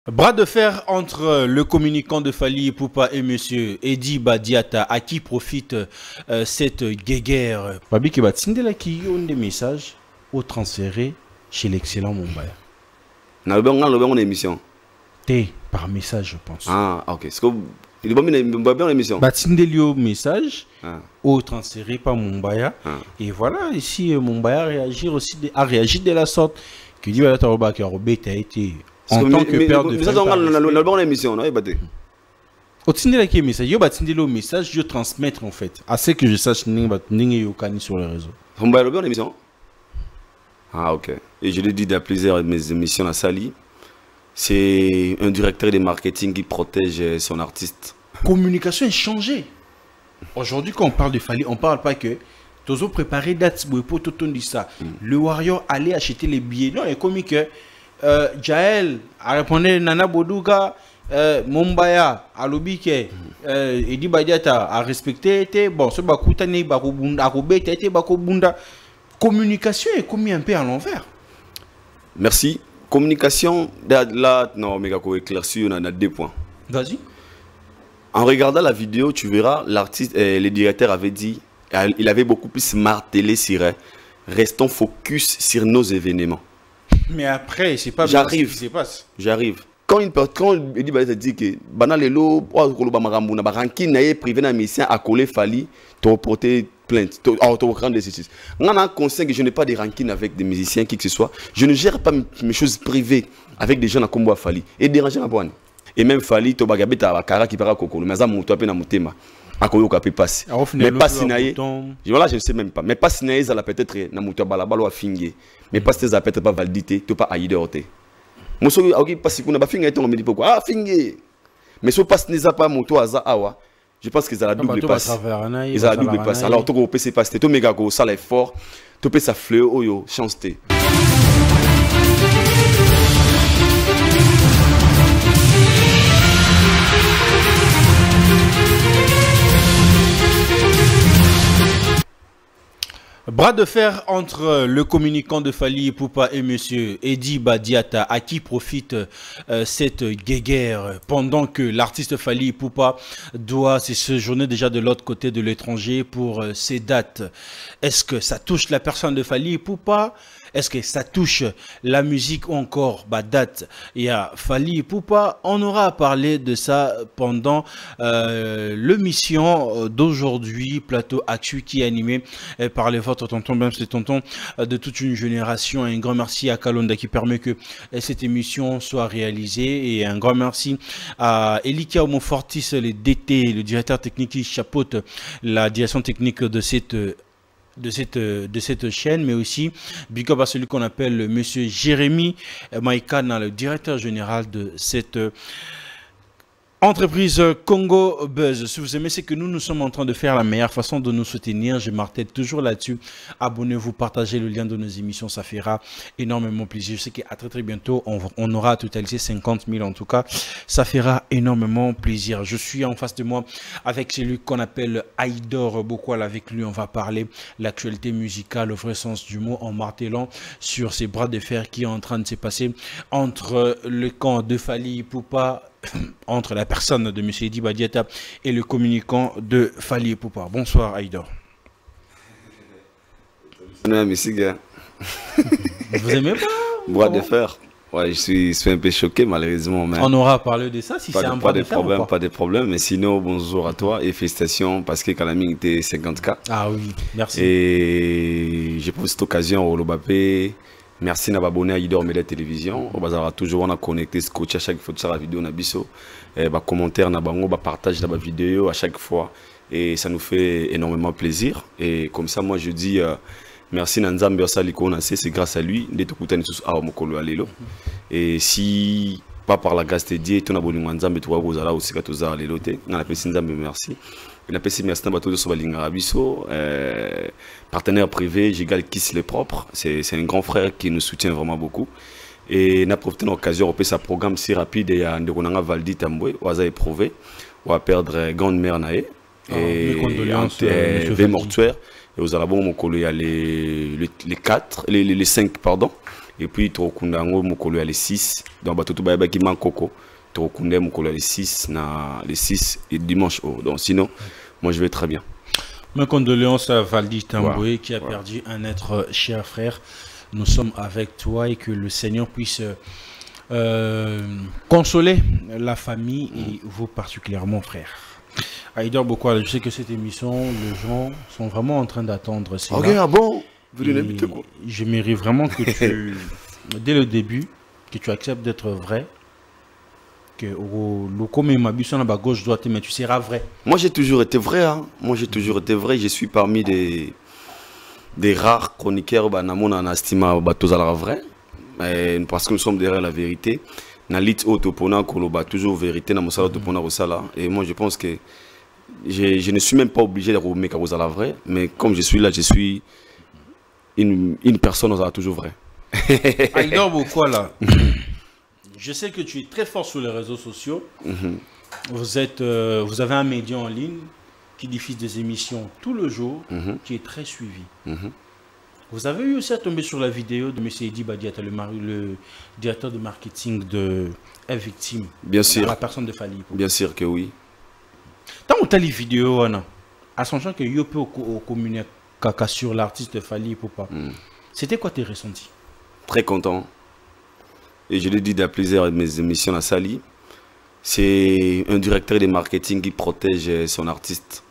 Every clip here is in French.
Bras de fer entre le communicant de Fally Ipupa et monsieur Edi Badiata, à qui profite cette guéguerre. Babi qui va tindela qui ont des messages au transféré chez l'excellent Mumbaya. On a une émission. Par message, je pense. Ah, ok. Est-ce que il va bien l'émission? Bah tindelio message au transféré par Mumbaya. Et voilà, ici Mumbaya a réagi de la sorte que dit Badiata qui a été en tant que père de famille. La bonne émission, non? Au Tindela qui est message, yo batindelo message, je transmettre en fait. À ce que je sache, n'ingé yokani sur les réseaux. On va le bien l'émission. Ah ok. Et je l'ai dit dans plusieurs de mes émissions à Sali. C'est un directeur de marketing qui protège son artiste. Communication est changée. Aujourd'hui, quand on parle de Fally, on ne parle pas que Tozo préparer date pour tout dit ça. Le Warrior allait acheter les billets. Non, il est comme que Jaël a répondu Nana Bodouga, Mumbaya, Alobike, Edi Badiata a respecté. Bon, ce Bakoutane, Bakobunda, Arobete, Bakobunda. Communication est commis un peu à l'envers. Merci. Communication, là, non, mais il éclairci, on a 2 points. Vas-y. En regardant la vidéo, tu verras, l'artiste, le directeur avait dit, il avait beaucoup plus martelé sur restons focus sur nos événements. Mais après, c'est pas bien ce qui se passe. J'arrive. Quand il dit que banalelo ranking privé na mission a collé Fally to porter plainte to prendre des justice. On a un conseil que je n'ai pas de ranking avec des musiciens qui que ce soit. Je ne gère pas mes choses privées avec des gens à combo Fally et déranger ma bonne. Et même Fally to bagabeta bakara qui para kokolo mais ça monto pe na mutema akoyoka pe passe. Mais pas sinaye. Voilà, je ne sais même pas. Mais pas sinaye ça la peut-être na muto balabalo a fingé. Mais pas ça peut-être pas validité, to pas aïde orté. Moso ok parce qu'on a pas fingé on me dit pourquoi ah fingé. Mais so passe n'est pas moto aza awa. Je pense qu'ils ont la double passe. Ils ont la double passe. Alors to ko PC passe to méga ko ça l'effort. To pe ça fleur oyo chance té. Bras de fer entre le communicant de Fally Ipupa et monsieur Edi Badiata, à qui profite cette guéguerre pendant que l'artiste Fally Ipupa doit se séjourner déjà de l'autre côté de l'étranger pour ses dates. Est-ce que ça touche la personne de Fally Ipupa? Est-ce que ça touche la musique ou encore date? Il y a Fally Ipupa. On aura à parler de ça pendant l'émission d'aujourd'hui, Plateau Actu, qui est animé par votre tonton, même c'est tonton de toute une génération. Un grand merci à Kalonda qui permet que cette émission soit réalisée. Et un grand merci à Elika Omofortis, le DT, le directeur technique qui chapeaute la direction technique de cette chaîne, mais aussi big up à celui qu'on appelle monsieur Jérémy Maïkana, le directeur général de cette entreprise Congo Buzz. Si vous aimez ce que nous sommes en train de faire, la meilleure façon de nous soutenir, je martèle toujours là-dessus. Abonnez-vous, partagez le lien de nos émissions, ça fera énormément plaisir. Je sais qu'à très bientôt, on aura totalisé 50 000 en tout cas. Ça fera énormément plaisir. Je suis en face de moi avec celui qu'on appelle Aïdor Bokwal. Avec lui, on va parler l'actualité musicale au vrai sens du mot, en martelant sur ces bras de fer qui est en train de se passer entre le camp de Fally Ipupa, entre la personne de M. Edi Badiata et le communicant de Fally Ipupa. Bonsoir Aïdor. Vous aimez pas? Bras de fer. Ouais, je suis un peu choqué malheureusement. Mais on aura parlé de ça si c'est un bras de fer. Pas de problème, mais sinon bonjour à toi et félicitations parce que Kalami était 50K. Ah oui, merci. Et j'ai pris cette occasion au Lobapé. Merci d'avoir abonné à Idor Média Télévision. On va toujours connecter, scotcher à chaque fois de la vidéo, commentaire, partage la vidéo à chaque fois. Et ça nous fait énormément plaisir. Et comme ça, moi je dis merci Nanzambe Saliko, c'est grâce à lui. Et si pas par la grâce de Dieu, tu as abonné à Nanzambe, tu as aussi merci. Merci à tous les partenaire privé, Gigal Kiss les propres. C'est un grand frère qui nous soutient vraiment beaucoup. Et n'a profité de l'occasion de faire un programme si rapide et à Ndekonanga Valdi Tamboué, on va éprouver, on va perdre grande-mère Naé. Et V mortuaire. Et aux Alabons, il y a les 5, pardon. Et puis Tokundango Mokolo les 6 donc Batoto Bayaba qui manque Coco Tokundé Mokolo les 6 et dimanche donc sinon moi je vais très bien. Mes condoléances à Valdi Tamboué qui a perdu un être cher frère. Nous sommes avec toi et que le Seigneur puisse consoler la famille et vous particulièrement frère. Aïdor Bokwal, je sais que cette émission, les gens sont vraiment en train d'attendre. Ok, ah bon? Je mérite vraiment que tu, dès le début, que tu acceptes d'être vrai. Que le comme ma bus à gauche droite, mais tu seras vrai. Moi j'ai toujours été vrai, hein. Moi j'ai toujours été vrai. Je suis parmi des rares chroniqueurs banamon en estima batozala vrai. Parce que nous sommes derrière la vérité. Nalit autopona koloba toujours vérité na mosala autopona rosala. Et moi je pense que je ne suis même pas obligé de remettre à la vrai, mais comme je suis là, je suis une personne toujours vrai. Aïdor Bokwala. Je sais que tu es très fort sur les réseaux sociaux. Vous avez un média en ligne qui diffuse des émissions tout le jour, qui est très suivi. Vous avez eu aussi à tomber sur la vidéo de M. Edi Badiata, le directeur de marketing de F-Victime. Bien sûr. La personne de Fali. Bien sûr que oui. Tant que tu as les vidéos, à son champ que tu peux communiquer sur l'artiste Fali Poupa, c'était quoi tes ressentis? Très content. Et je l'ai dit dans plusieurs de mes émissions à Sali. C'est un directeur de marketing qui protège son artiste.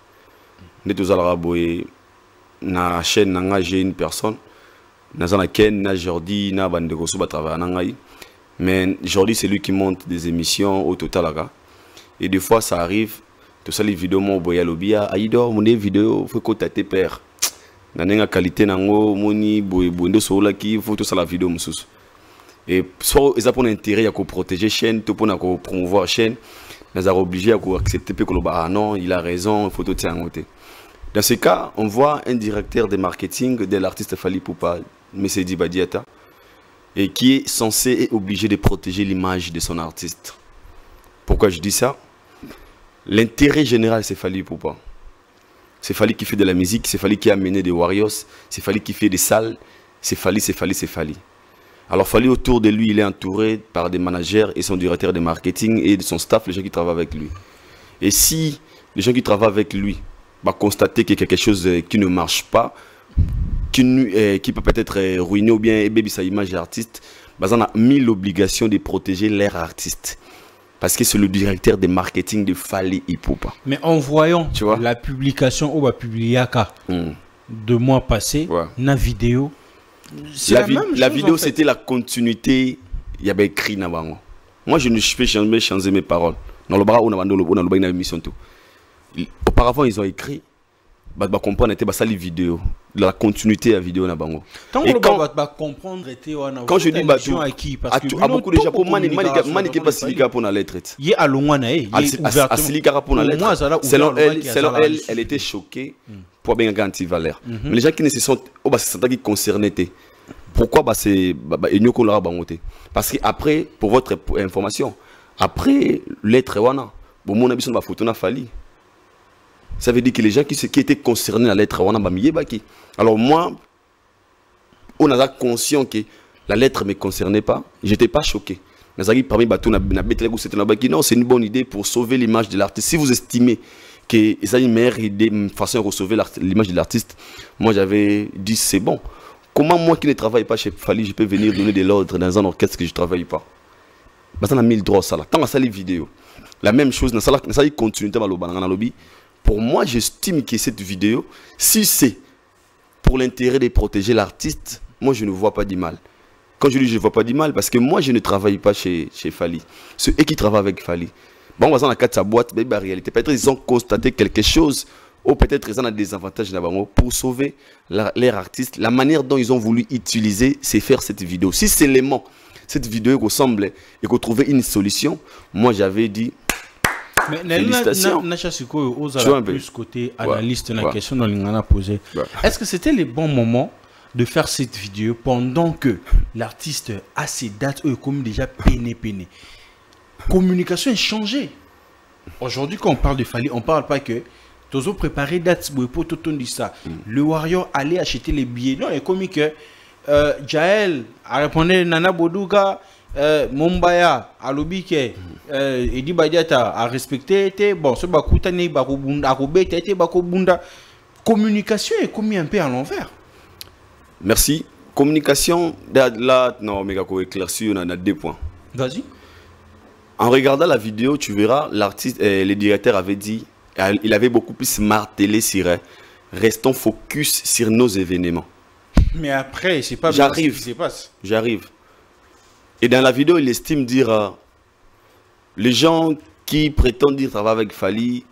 Na la chaîne, j'ai une personne. Na Ken, na Jordi, na Bandegosu travailler. Mais Jordi, c'est lui qui monte des émissions au total. Et des fois, ça arrive. Tout ça, les vidéos, mon boya lobia. Aïdor, mon vidéo, faut que tu père. Nanenga qualité nango, moni, boyendo sola qui, faut tout ça la vidéo, moussous. Et soit ils ont pour intérêt à protéger la chaîne, tout pour promouvoir la chaîne, ils sont obligés à accepter que non, il a raison, il faut tout tirer en côté. Dans ce cas, on voit un directeur de marketing de l'artiste Fali Poupa, M. Edi Badiata, et qui est censé et obligé de protéger l'image de son artiste. Pourquoi je dis ça? L'intérêt général, c'est Fali Poupa. C'est Fali qui fait de la musique, c'est Fali qui a amené des Warriors, c'est Fali qui fait des salles, c'est Fali, c'est Fali, c'est Fali. Alors Fali, autour de lui, il est entouré par des managers et son directeur de marketing et de son staff, les gens qui travaillent avec lui. Et si les gens qui travaillent avec lui vont constater qu'il y a quelque chose qui ne marche pas, qui peut peut-être ruiner ou bien baby sa image d'artiste, on a mis l'obligation de protéger leur artiste. Parce que c'est le directeur de marketing de Fali Poupa. Mais en voyant la publication au Publiaka 2 mois passés, la vidéo, la vidéo, c'était la continuité. Il y avait écrit Nabango. Moi, je ne peux jamais changer mes paroles. Dans le bras, on a une émission. Auparavant, ils ont écrit. Bah comprendre était ça les vidéos, la continuité de la vidéo Nabango. Et quand je dis parce que beaucoup de Japon manique pas silika pour la lettre. Il y a Alongwana à silika pour la lettre. Selon elle, elle était choquée pour bien garantir valeur. Mais les gens qui ne se sont qui concernés pourquoi c'est parce que après pour votre information, après lettre wana, bon mon avis va photo na Fali. Ça veut dire que les gens qui étaient concernés à la lettre, alors moi, on a conscient que la lettre ne me concernait pas. Je n'étais pas choqué. Non, c'est une bonne idée pour sauver l'image de l'artiste. Si vous estimez que c'est une meilleure idée, une façon de sauver l'image de l'artiste, moi j'avais dit c'est bon. Comment moi qui ne travaille pas chez Fali, je peux venir donner de l'ordre dans un orchestre que je ne travaille pas? On a mis le droit à ça. Tant à les vidéos. La même chose, dans ça, il continue dans le lobby. Pour moi, j'estime que cette vidéo, si c'est pour l'intérêt de protéger l'artiste, moi, je ne vois pas du mal. Quand je dis je ne vois pas du mal, parce que moi, je ne travaille pas chez Fali. C'est eux qui travaillent avec Fali. Bon, on va dans la carte de sa boîte, mais la réalité, peut-être ils ont constaté quelque chose, ou peut-être ils ont des avantages pour sauver leur artiste. La manière dont ils ont voulu utiliser, c'est faire cette vidéo. Si seulement cette vidéo ressemble et qu'on trouvait une solution, moi, j'avais dit... Mais plus côté analyste la question dans l'ingana posé. Est-ce que c'était le bon moment de faire cette vidéo pendant que l'artiste a ses dates comme déjà peiné? Communication est changée. Aujourd'hui, quand on parle de Fali, on ne parle pas que tous ont préparé dates pour tout ça. Le Warrior allait acheter les billets. Non, il est comme que Jaël a répondu Nana Boduka, Mombaya, Alobike, Edi Badiata a respecté, bon, ce Bakutane, Bakobunda, Akobete, Bakobunda. Communication est commis un peu à l'envers. Merci. Communication, là, non, mais il éclairci, on a 2 points. Vas-y. En regardant la vidéo, tu verras, l'artiste, le directeur avait dit, il avait beaucoup plus martelé sur restons focus sur nos événements. Mais après, c'est pas bien ce qui se passe. J'arrive. Et dans la vidéo, il estime dire, les gens qui prétendent dire travailler avec Fally,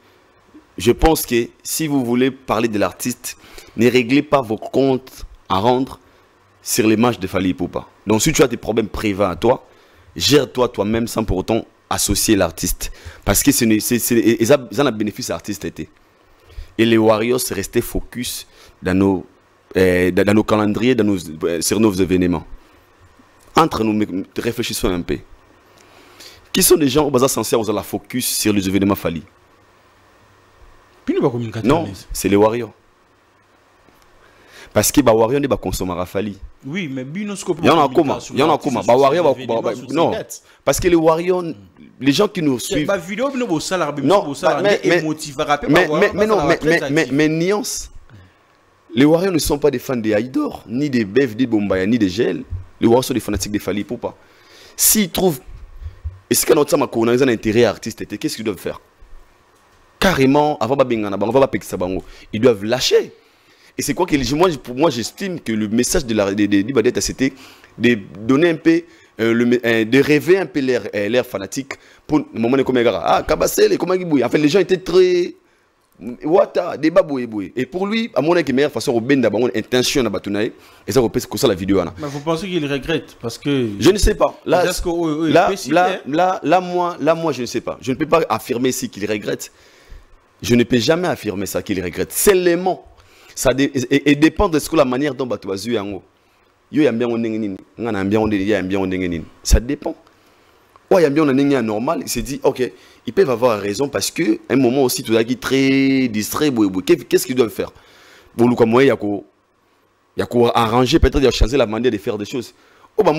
je pense que si vous voulez parler de l'artiste, ne réglez pas vos comptes à rendre sur les matchs de Fally Ipupa. Donc si tu as des problèmes privés à toi, gère-toi toi-même sans pour autant associer l'artiste. Parce que ils ont un bénéfice à l'artiste. Et les Warriors restaient focus dans nos calendriers, sur nos événements. Entre nous, réfléchissons un peu. Qui sont les gens censés avoir la focus sur les événements Fally? Non, c'est les Warriors. Parce que les Warriors ne consomment pas Fally. Oui, mais il y en a comment? Il y en a comment? Non, parce que les Warriors, les gens qui nous suivent. Mais nuance. Les Warriors ne sont pas des fans de Haïdor, ni des Bev, ni de Bombaya, ni de Gel. Les Warriors sont des fanatiques de Fally Ipupa. S'ils trouvent. Est-ce qu'il y a un intérêt artiste? Qu'est-ce qu'ils doivent faire? Carrément, avant ils doivent lâcher. Et c'est quoi que pour moi, j'estime que le message de Dibadeta, c'était de donner un peu, de rêver un peu l'air fanatique pour le moment de comme ah, Kabassel, comment il en fait, les gens étaient très. Wata, débat boué. Et pour lui, à mon avis, la meilleure façon de faire une intention à Batounaï, et ça, c'est ça la vidéo. Mais vous pensez qu'il regrette? Parce que. Je ne sais pas. Là, moi, je ne sais pas. Je ne peux pas affirmer ici qu'il regrette. Je ne peux jamais affirmer ça qu'il regrette. Seulement, ça dépend de ce que la manière dont tu as vu en haut. Ça dépend. Il y a bien un normal, il s'est dit, ok, ils peuvent avoir raison parce qu'à un moment aussi, tout est très distrait. Qu'est-ce qu'ils doivent faire? Bon, il y a qu'à arranger, peut-être il y a changer la manière de faire des choses. La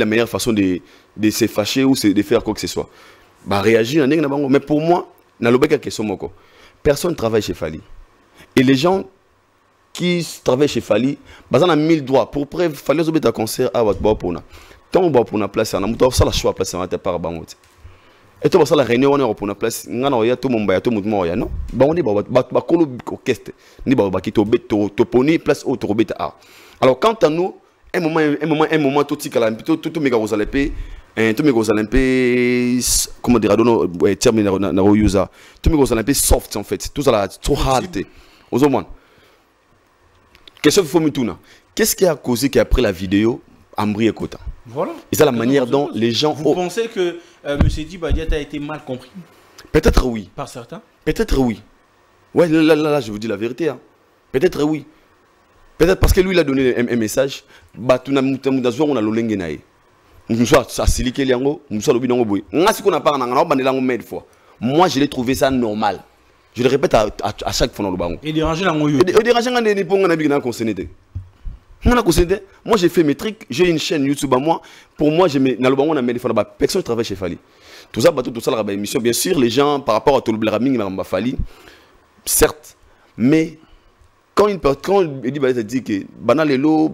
meilleure façon de se fâcher ou de faire quoi que ce soit. Réagir, mais pour moi, personne ne travaille chez Fally. Et les gens qui travaillent chez Fally, ils ont 1000 droits. Pour preuve, Fally a un concert à Watbapona. Tant on va pour une place, on a la choix place à par Bangot. Et tu vas la réunion on est pour une place, on a tout mon bail, tout mon moyen, non? On est ba kolo orchestre, ni ba ki to poni place au to beta. Alors quant à nous, un moment tout petit kala, tout mes gars vous allez payer. Tous mes gros olympiques, comment dire, terminer na user. Tous mes gros olympiques soft en fait, tout ça là, trop hard. Aux hommes. Qu'est-ce qu'il faut me tourner? Qu'est-ce qui a causé qu'après la vidéo, Ambri et Kota? Voilà. Et c'est la manière dont les gens. Vous pensez que M. Dibadiat a été mal compris? Peut-être oui. Par certains? Peut-être oui. Ouais, là, je vous dis la vérité. Hein. Peut-être oui. Peut-être parce que lui, il a donné un message. Bah, tu n'as on a l'olengenaï. Moi, je l'ai trouvé ça normal. Je le répète à chaque fois dans le ballon. Et déranger la moi, j'ai fait mes trucs. J'ai une chaîne YouTube à moi. Pour moi, dans le ballon, on a mis des fois personne ne travaille chez Fally. Tout ça, la émission. Bien sûr, les gens, par rapport à tout le blaming, Fally, certes. Mais quand il dit que banalelo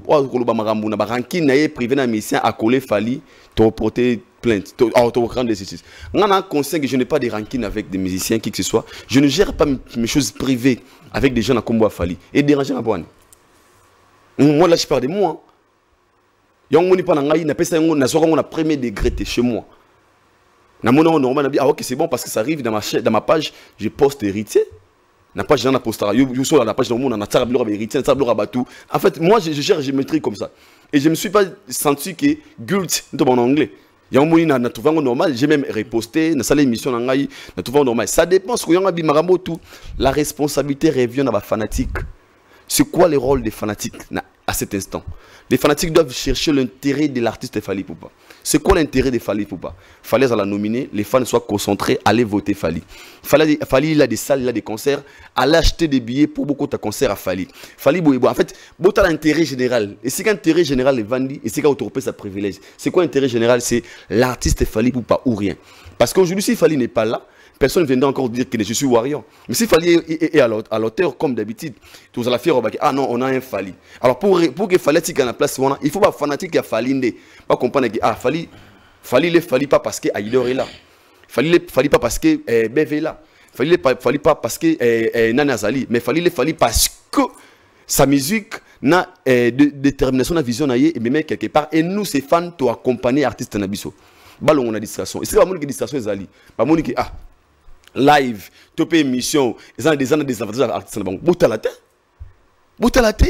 privé d'un mission à coller Fally, tu porter plainte, tu prendre des justice. On a un conseil que je n'ai pas de rancune avec des musiciens qui que ce soit. Je ne gère pas mes choses privées avec des gens à combo à Fally et déranger la bonne. Moi là je parle de moi. Yong pas na premier degré chez moi. Na mon normal ah OK c'est bon parce que ça arrive dans ma page, je poste héritier. Na page dans la postara, yo sur la page dans mon na tsara blora héritier, tsara blora batou. En fait, moi je gère je maîtrise comme ça. Et je me suis pas senti que guilt en anglais. Yong na trouvé normal, j'ai même reposté na salle émission na ngai, na trouvé normal. Ça dépend ce que yong abi marambo tout. La responsabilité revient à la fanatique. C'est quoi le rôle des fanatiques? à cet instant. Les fanatiques doivent chercher l'intérêt de l'artiste Fally Ipupa. C'est quoi l'intérêt de Fally Ipupa? Fally à la nominer, les fans soient concentrés, allez voter Fally. Fally, il a des salles, il a des concerts, allez acheter des billets pour beaucoup de concerts à Fally. Fally Boyebo, en fait, beaucoup l'intérêt général. Et c'est qu'intérêt général est vendu, et c'est qu'autoropé sa privilège. C'est quoi l'intérêt général? C'est l'artiste Fally Ipupa ou rien. Parce qu'aujourd'hui, si Fally n'est pas là, personne ne viendra encore dire que je suis Warrior. Mais si Fally est à l'auteur, comme d'habitude, tu vas la faire, ah non, on a un Fally. Alors pour que Fally soit à la place, il faut pas fanatique à Fally. Pas comprendre que Fally ne Fally pas parce que Aïdor est là. Fally pas parce que Beve est là. Fally pas parce que Nana Zali. Mais Fally parce que sa musique n'a détermination, na vision, et même quelque part. Et nous, ces fans, tu accompagner l'artiste Nabiso. Ballon, on a distraction. Et c'est pas mon distraction, Zali. Pas mon qui live, top émission, ils ont des avantages à l'artiste. Boutalate,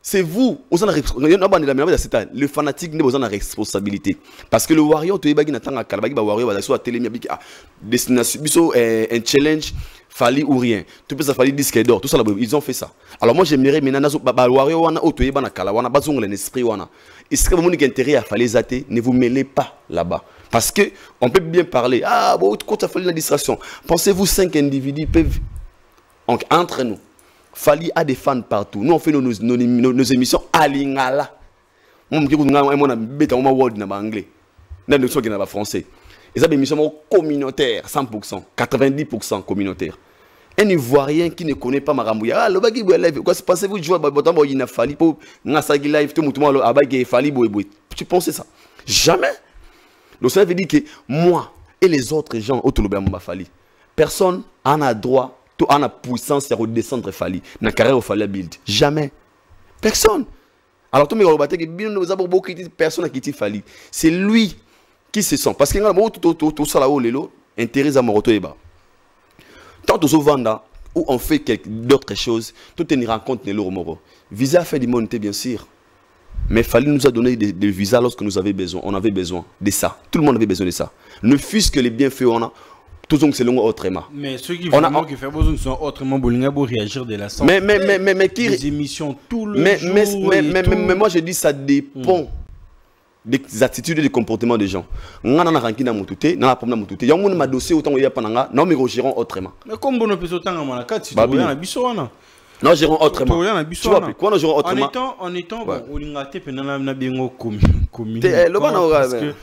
c'est vous. Le fanatique n'est pas de responsabilité. Parce que le Warrior, tu es un Warrior, destination, un challenge, Fally ou rien. Tu peux ça Fally disque d'or, tout ça là, ils ont fait ça. Alors moi j'aimerais maintenant Warrior wana otoye bana kala wana bazong l'esprit wana. Et ce que vous avez intérêt à Fally Zaté, ne vous mêlez pas là-bas. Parce que on peut bien parler. Ah bon, quand ça Fally la distraction. Pensez-vous 5 individus peuvent entre nous. Fally a des fans partout. Nous on fait nos émissions à Lingala. Moi je dis que on a bêta on word na anglais. Na ne soit que français. Et ça, des émissions communautaires, 100%, 90% communautaires. Un Ivoirien qui ne connaît pas Marambouya, ah, le bagui live, quoi, pensez-vous jouer à il a Fally pour Nasagi live, tout le monde a Fally Boy. Tu pensais ça? Jamais. Donc ça veut dire que moi et les autres gens, autour de Fally, personne n'a droit, tout a puissance à redescendre Fally, dans la carrière au Fally build. Jamais. Personne. Alors, tout le monde a beaucoup critiqué, personne n'a critiqué Fally. C'est lui qui se sent. Parce que tout ça là-haut, intérêt à Moroto Eba. Tant que Vanda, où on fait d'autres choses, tout est une rencontre de l'Oromoro. Visa fait du monté, bien sûr. Mais Fally nous a donné des visas lorsque nous avions besoin. On avait besoin de ça. Tout le monde avait besoin de ça. Ne fût-ce que les bienfaits, on a. Tout le monde c'est autrement. Mais ceux qui font besoin sont autrement, pour réagir de la sorte. Mais qui. Les émissions tout le jour. Mais moi je dis ça dépend. Des attitudes et des comportements des gens. On a ranki na mutute, na problème mutute. Y'a mon ma dossier autant y a pananga, non mais gérons autrement. Mais comme bon peut autant à mana tu dois na biso wana. Non gérons autrement. Tu vois quoi nous gérons autrement. En étant bon, olingate penana na bengo commune. Le bana parce que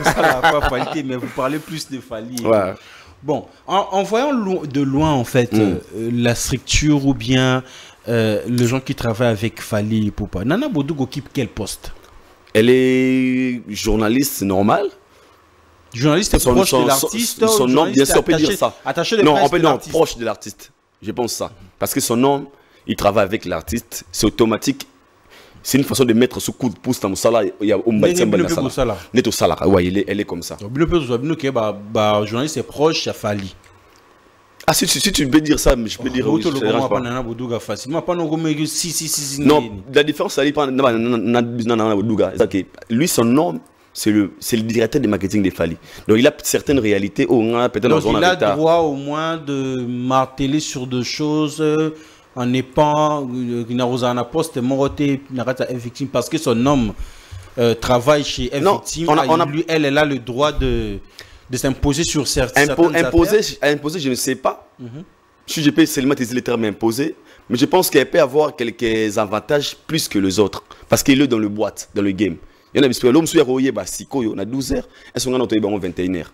ça la pas Fally mais vous parlez plus de Fally. Ouais. Bon, en voyant de loin en fait la structure ou bien les gens qui travaillent avec Fally Ipupa. Nana Bodou occupe quel poste? Elle est journaliste normale. Journaliste proche de l'artiste. Son nom, bien sûr, on peut dire ça. Attaché de non, presse on peut dire proche de l'artiste. Je pense ça. Parce que son nom, il travaille avec l'artiste. C'est automatique. C'est une façon de mettre sous coup de pouce dans le salaire. Il y a un salaire. Net au salaire. Oui, elle est comme ça. Donc, journaliste est proche à Fally. Ah, si tu peux dire ça, mais je peux dire oui. Non, la différence, c'est que lui, son nom, c'est le directeur de marketing de Fally. Donc, il a certaines réalités. Donc, il a droit au moins de marteler sur deux choses en n'étant un poste moroté parce que son homme travaille chez F-Team. Elle a le droit de s'imposer sur certaines imposer, je ne sais pas. Si je peux seulement utiliser le terme imposer, mais je pense qu'elle peut avoir quelques avantages plus que les autres. Parce qu'il est dans le boîte, dans le game. Il y en a qui l'homme sur on a 12 heures, elles sont en 21 heures.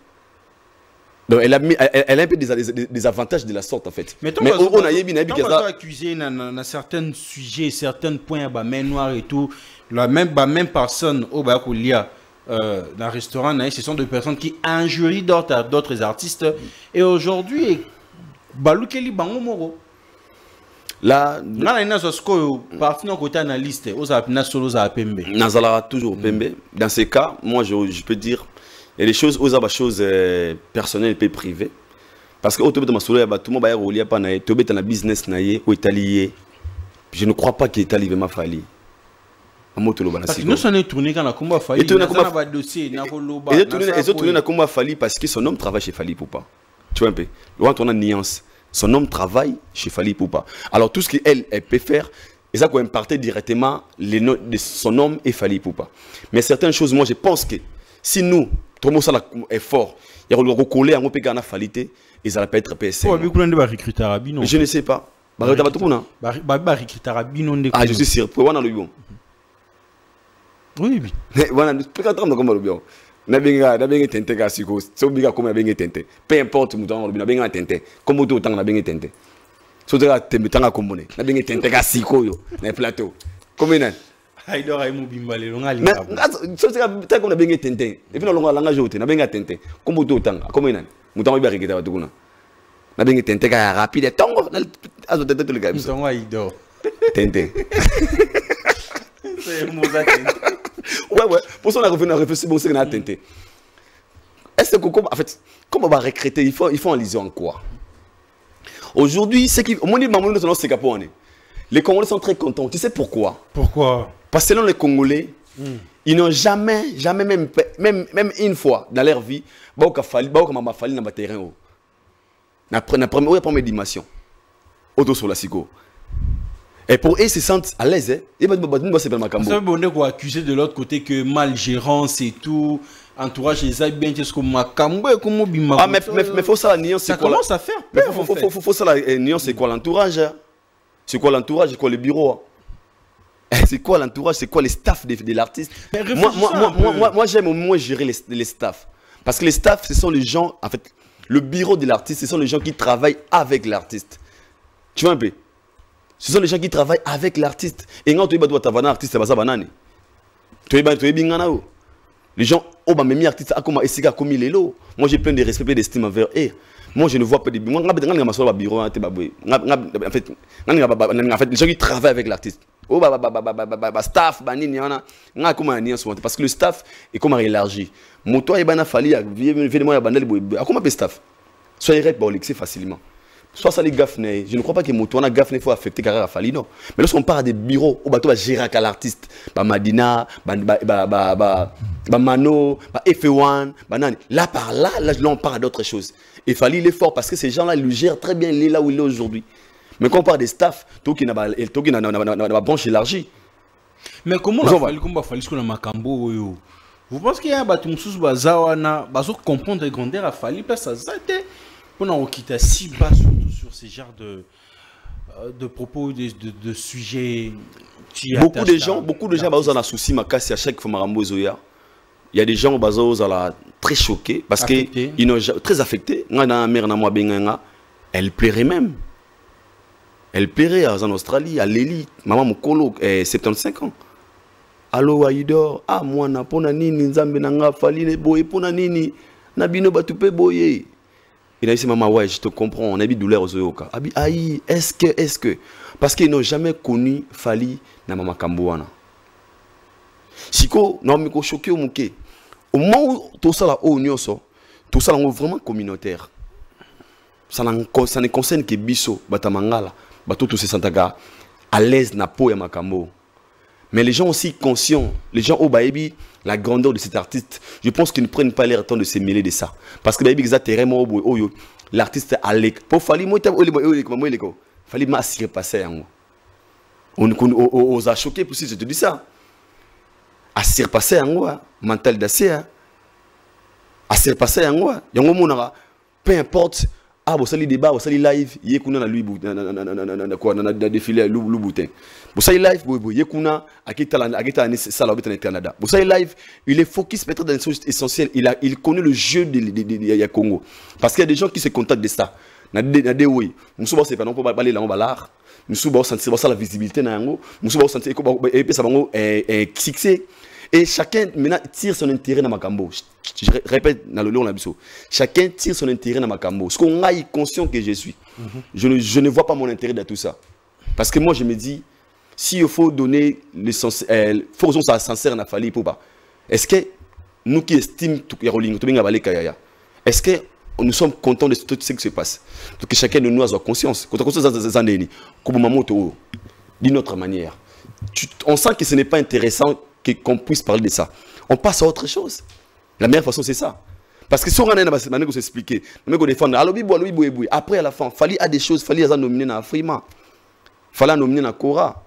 Donc elle a un peu des avantages de la sorte en fait. Mais on a accusé dans certains sujets, certains points, main noire et tout, la même personne au Bakulia. Dans le restaurant, ce sont des personnes qui injurient d'autres artistes. Et aujourd'hui, Baloukeli Bango Moro. Là, parti dans côté analyste, toujours Pembe. Dans ces cas, moi je peux dire, il y a des choses, choses personnelles et privées. Parce que tout le monde a un business, je ne crois pas qu'il est arrivé ma Fally. Parce que nous sommes tournés quand on a combat Fally. Et tourné na combat Fally parce que son homme travaille chez Fally Ipupa. Tu vois un peu. Quand on a nuance, son homme travaille chez Fally Ipupa. Alors tout ce qu'elle peut faire, Et ça, qu'on impartait directement les noms de son nom et Fally Ipupa. Mais certaines choses, moi, je pense que si nous, tout le monde est fort, il y a recollé à mon péga na falité, et ça va pas être PSC. Je ne sais pas. Ah, je suis sûr. Oui, oui. Peu importe, comme tout le temps, surtout là, tu me tends à commoner. Na bien tente ka siko yo na plateau. Comme ça. Aïdor ay mubimbale longa mais surtout là, tu comme na bien tente. Et puis na longa langa jote na bien tente. Comme tout temps. Comme ça. Mutango ba reketa watu kuna. Na bien tente ka rapide tongo na azo tente le gars. Mutango aïdor. Tente. C'est moza tente. Ouais. Pour ça on a réfléchi bon c'est na tente. Est-ce que en fait comment on va recruter il faut en liser en quoi? Aujourd'hui, les Congolais sont très contents. Tu sais pourquoi? Pourquoi? Parce que selon les Congolais, ils n'ont jamais même une fois dans leur vie, ils n'ont fallu dans le terrain. La première dimension. Et pour eux, ils se sentent à l'aise. Ils vont accuser de l'autre côté que malgérance et tout. Entourage les amis bien que makambo et comme bima. Ah mais faut ça la nuance c'est quoi? Ça commence à faire peur. Faut ça la nuance c'est quoi l'entourage? C'est quoi l'entourage? C'est quoi le bureau? C'est quoi l'entourage? C'est quoi les staff de l'artiste? Moi j'aime au moins gérer les staffs parce que les staffs ce sont les gens en fait le bureau de l'artiste ce sont les gens qui travaillent avec l'artiste. Tu vois un peu? Ce sont les gens qui travaillent avec l'artiste et quand tu dois t'avoir un artiste c'est pas ça banane. Tu es bien là. Les gens, oh bah mes artistes, comme il est là. Moi j'ai plein de respect et d'estime envers eux. Moi je ne vois pas de bureau. En fait, les gens qui travaillent avec l'artiste. Oh bah staff, parce que le staff est comme élargi. Moto et bana fali, comment peut staff? Soyez rep facilement. Soit ça les gaffnes, je ne crois pas que Moutouana gaffne faut affecter carrière à Fali, non. Mais lorsqu'on parle des bureaux, on va gérer à l'artiste, Madina, Mano, F1, là par là, on parle d'autres choses. Et Fali il est fort parce que ces gens-là, ils le gèrent très bien, il est là où il est aujourd'hui. Mais quand on parle des staffs, tout qui n'a pas branche élargie. Mais comment on a fallu ce qu'on a Makambo? Vous pensez qu'il y a un bâtiment sous Bazawana, Bazo comprendre les grandeurs à Fali, parce que ça on a quitté si bas surtout sur ces genres de propos, de sujets. Beaucoup de gens ont un souci makasi à chaque fois Marambo Zoya. Il y a des gens qui sont très choqués parce qu'ils sont très affectés. Elle plairait même. Elle plairait en Australie, à l'élite. Maman Mokolo, 75 ans. Allo Aïdor, ah moi na pona nini nzambe nanga fali ne boye pona nini na bino batupe boye. Il a dit, maman, ouais, je te comprends, on a eu douleur aux Oyoka. Aïe, est-ce que parce qu'ils n'ont jamais connu Fali na Mama Kambouana. Siko, non, mais qu'on choqué au mouké. Au moment où tout ça là, tout ça là, on est vraiment communautaire. Ça ne concerne que Bisso, Batamangala, Batutu se Santaga, à l'aise na po ya Makambo. Mais les gens aussi conscients, les gens au Baïbi, la grandeur de cet artiste, je pense qu'ils ne prennent pas leur temps de se mêler de ça. Parce que l'artiste a l'air. Pour Fali, Fali m'a assuré passer. On a choqué pour si je te dis ça. Assuré passer en moi, mental d'acier. Assuré passer en moi. Peu importe. Ah, vous allez débat, vous allez live, il y a na lui na défilé à Louboutin. Vous allez live, il y a ça là Canada. Vous allez live, il est focus peut-être dans les choses essentielles, il connaît le jeu de Congo. Parce qu'il y a des gens qui se contactent de ça. Na des oui, nous sommes c'est pas non pour parler là on va l'art. Nous sommes sentir ça la visibilité na yango, nous sommes sentir et puis ça bango fixé. Et chacun maintenant tire son intérêt dans Makambo. Je répète dans le long l'abisso. Chacun tire son intérêt dans Makambo. Ce qu'on a conscient que je suis. Je ne vois pas mon intérêt dans tout ça. Parce que moi je me dis, s'il faut donner l'essentiel, faut que ça sincère na Fali pour pas. Est-ce que nous qui estimons tout est-ce que nous sommes contents de tout ce qui se passe? Donc que chacun de nous a sa conscience. Quand on conscience dans les d'une autre manière. On sent que ce n'est pas intéressant qu'on puisse parler de ça. On passe à autre chose. La meilleure façon, c'est ça. Parce que si on a un s'expliquer, après à la fin, Fali a des choses, Fali a nominé dans Afrima, Fali a nominé dans Kora,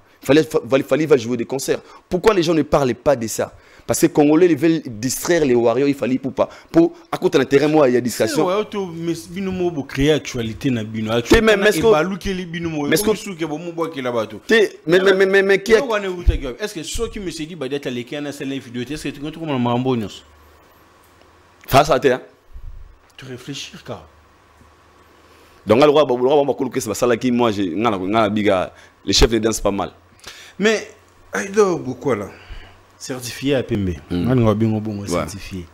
Fali va jouer des concerts. Pourquoi les gens ne parlent pas de ça? Parce que les Congolais ils veulent distraire les Warriors, il fallait pour pas. Pour à côté d'un terrain, moi, il y a distraction. Ouais, mais binomo pour créer actualité na bino. Mais est-ce que ceux qui me dit bah d'être les qui en a celle vidéo, est-ce que tu comprends mon mambonios? Face à terre. Tu réfléchis car. Donc le roi va coloquer ça là qui moi j'ai les chefs de danse pas mal. Mais il doit beaucoup là. Certifié à PMB. On va bien bon certifié.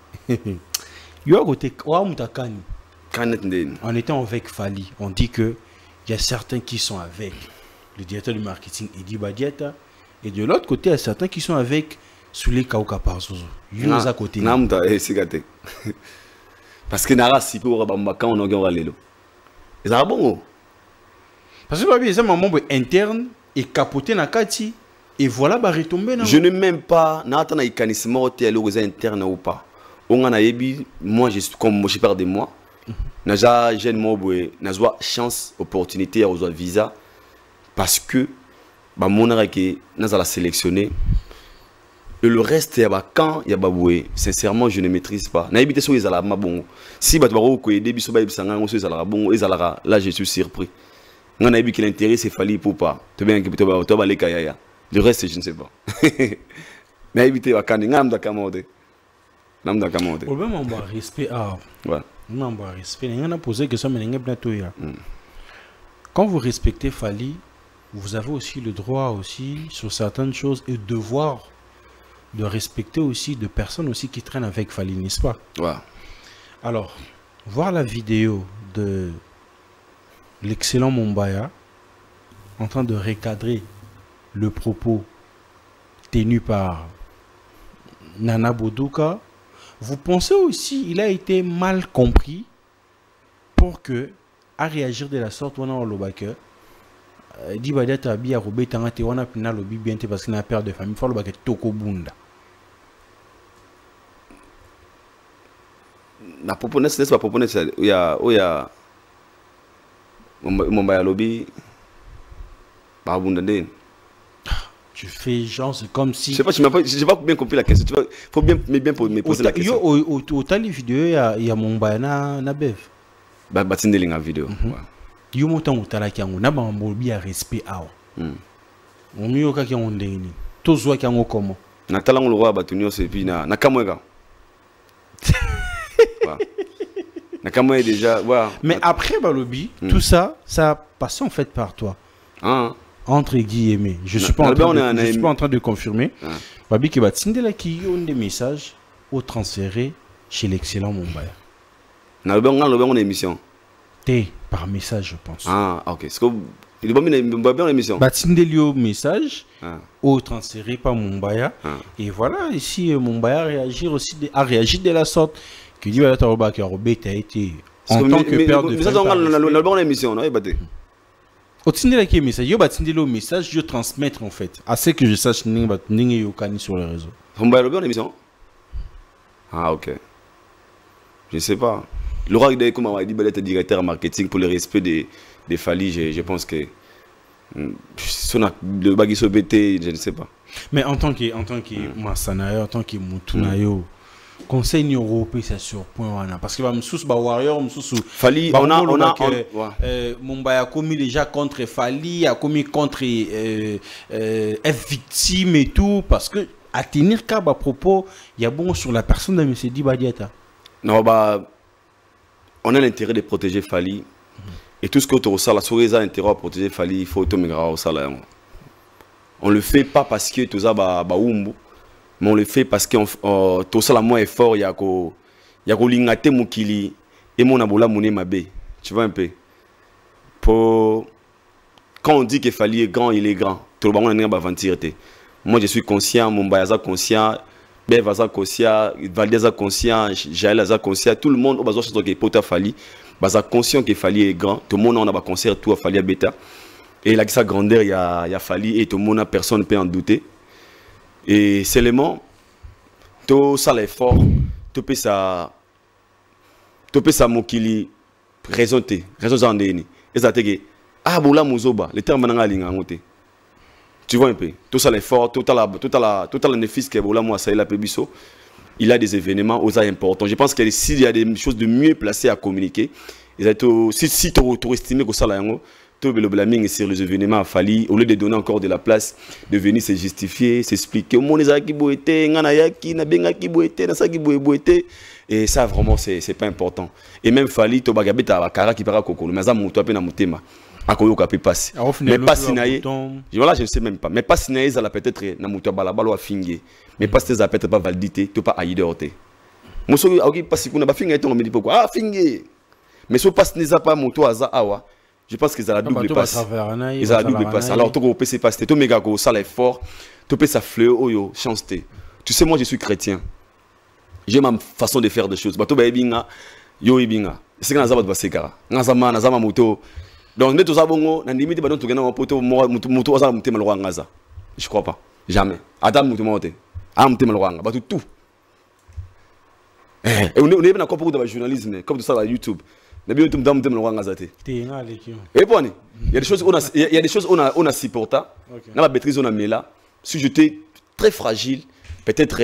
Yo à côté Mutakani. En étant avec Fali, on dit que il y a certains qui sont avec le directeur du marketing Edi Badiata et de l'autre côté il y a certains qui sont avec Soulé Kauka Parzozo. Yo à côté. Namta c'est gâté. Parce que nara si pour bambaka on a lelo. Ça bon. Parce que c'est un membre interne et capoté na kati. Et voilà, bah retomber. Je ne m'aime pas, n'attends pas mécanisme interne ou pas. On a ébi, moi comme je parle de moi, n'a jeune moi n'a chance, opportunité à avoir visa parce que bah mon que n'a la sélectionné. Et le reste y a bah quand y a bah sincèrement je ne maîtrise pas. N'a évité sur les alama bon. Si bah tu vas au début sur bah sanga on sur les alama bon, les alama là je suis surpris. On a ébi que l'intérêt c'est fallu pour pas. Tu bien que tu vas les kaya. Le reste, je ne sais pas. Mais évitez à Kanye, n'am d'akamode. N'am d'akamode. Au même moment, respect à. Ouais. Même respect. On a posé que ça me n'engage pas tout. Quand vous respectez Fali, vous avez aussi le droit aussi sur certaines choses et devoir de respecter aussi de personnes aussi qui traînent avec Fali, n'est-ce pas? Ouais. Alors, voir la vidéo de l'excellent Mumbaya en train de recadrer le propos tenu par Nana Boudouka, vous pensez aussi il a été mal compris pour que à réagir de la sorte on a le backer dit bah d'être habillé à Robé Tangate on a pris lobby bien parce qu'il a peur de famille faut le backer Toko Bunda. La proponesse n'est pas proponesse il y a mon lobby bah Bunda. Tu fais genre, c'est comme si... Je sais pas, j'ai pas bien compris la question. Il faut bien me poser la question. Au tali vidéo, il y a mon baïna na bev. Bah, batinde linga vidéo. Yo montant au tala kiango, na ba mbobi a respect awa. On miyo ka kiango ndeni. Tozwa kiango comment? Na tala ngolo roi batunyo c'est puis na kamwega. Na kamwe déjà, voilà. Mais après balobi, tout ça, ça a passé en fait par toi. Entre guillemets, je suis pas en train de confirmer. Babi qui va tindela qui ont des messages au transféré chez l'excellent Mumbaya. Na le émission. T par message je pense. Ah ok. Est-ce que il est bien l'émission. Bah tindelio message au transféré par Mumbaya et voilà ici Mumbaya a réagi de la sorte que dit voilà Taroba qui a été en tant que père de famille. La bonne émission non au tindela qui message yo batindelo message je transmettre en fait à ce que je sache ningi yokani sur les réseaux. Mumbaya le bien émission. Ah ok. Je sais pas. Laura Gide comme a dit être directeur marketing pour le respect des Fali, je pense que le baguisso BT, je ne sais pas. Mais en tant que Massanayo, en tant que Mutunayo, conseil européen c'est sur point parce que Msous ba warrior Msous Fali on a Mumbaya a commis déjà contre Fali, a commis contre F victime et tout parce que à tenir cas à propos, il y a bon sur la personne de M. Dibadiata. Non bah on a l'intérêt de protéger Fali et tout ce que tu as la souris a intérêt à protéger Fali, il faut tout au salaire. On le fait pas parce que tout ça mais on le fait parce que tout ça la moins effort il y a lingate mukili et mon abola mouné mabe. Tu vois un peu. Pour quand on dit que Fali est grand, il est grand. Tout le monde n'a pas mentir. Moi je suis conscient, mon bayaza conscient. Bevaza conscient, Valdeza conscient, Jaël conscient, tout le monde au besoin de Pota Fali, baza conscient que Fali est grand, tout le monde on a un concert tout à Fali à Beta. Et là sa grandeur il y a Fali et tout le monde personne ne peut en douter. Et seulement tout ça l'effort, tout peut ça mokili raison en déni. Et ça te que ah boula muzoba, le terme nanga linga ngote. Tu vois un peu. Tout ça l'effort, tout la bénéfice que moi ça la Pébiso. Il a des événements aux importants. Je pense que s'il y a des choses de mieux placées à communiquer, si tu estimé que ça là, tu sur les événements à Fali, au lieu de donner encore de la place, de venir se justifier, s'expliquer. Et ça vraiment c'est pas important. Et même Fali, tu as un cara qui parle kokolo, mais ça monte un peu dans mon thème. Mais pas Sinaï, voilà, je ne sais même pas. Mais pas Sinaï, ça peut-être na muto balabalo a fingé. Mais pas ça peut-être pas validité, tu pas aïdé orte. Moi so ok pas si kuna ba fingé ton me dit pourquoi ah fingé. Mais so pas n'est pas moto aza awa. Je pense qu'ils ont la double passe. Ils ont la double passe. Alors tu peux passer passe, tu méga go ça l'effort, tu peux ça fleur oyo chance. Tu sais moi je suis chrétien. J'ai ma façon de faire des choses. Bato ba ebinga yo ebinga. C'est quand ça va passer kara. Ngazama na zama moto. Donc, nous avons un limite, nous avons un poteau, je crois pas. Jamais. Adam, nous avons tout. Et on est encore beaucoup de journalisme, comme tout ça à YouTube. Et puis, il y a des choses on a supporté. On a maîtrise, on a mis là. Si j'étais très fragile, peut-être,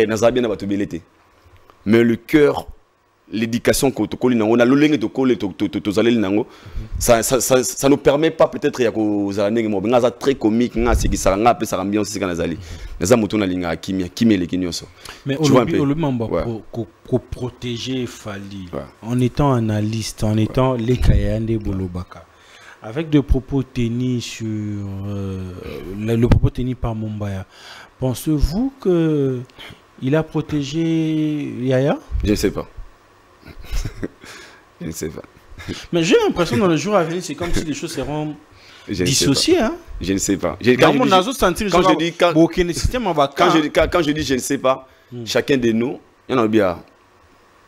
mais le cœur, l'éducation que on a le ça nous permet pas peut-être ya très comique c'est qui ça ngapé ça ambiance c'est kana zali les amoto na linga kimia kimele kinyoso mais on protéger Fali en étant analyste en étant les Kayande Bolobaka avec des propos tenus sur le propos tenu par Mumbaya. Pensez-vous que il a protégé Yaya? Je ne sais pas. Je ne sais pas. Mais j'ai l'impression dans le jour à venir, c'est comme si les choses seront dissociées. Hein? Je ne sais pas. Quand je dis je ne sais pas, chacun de nous,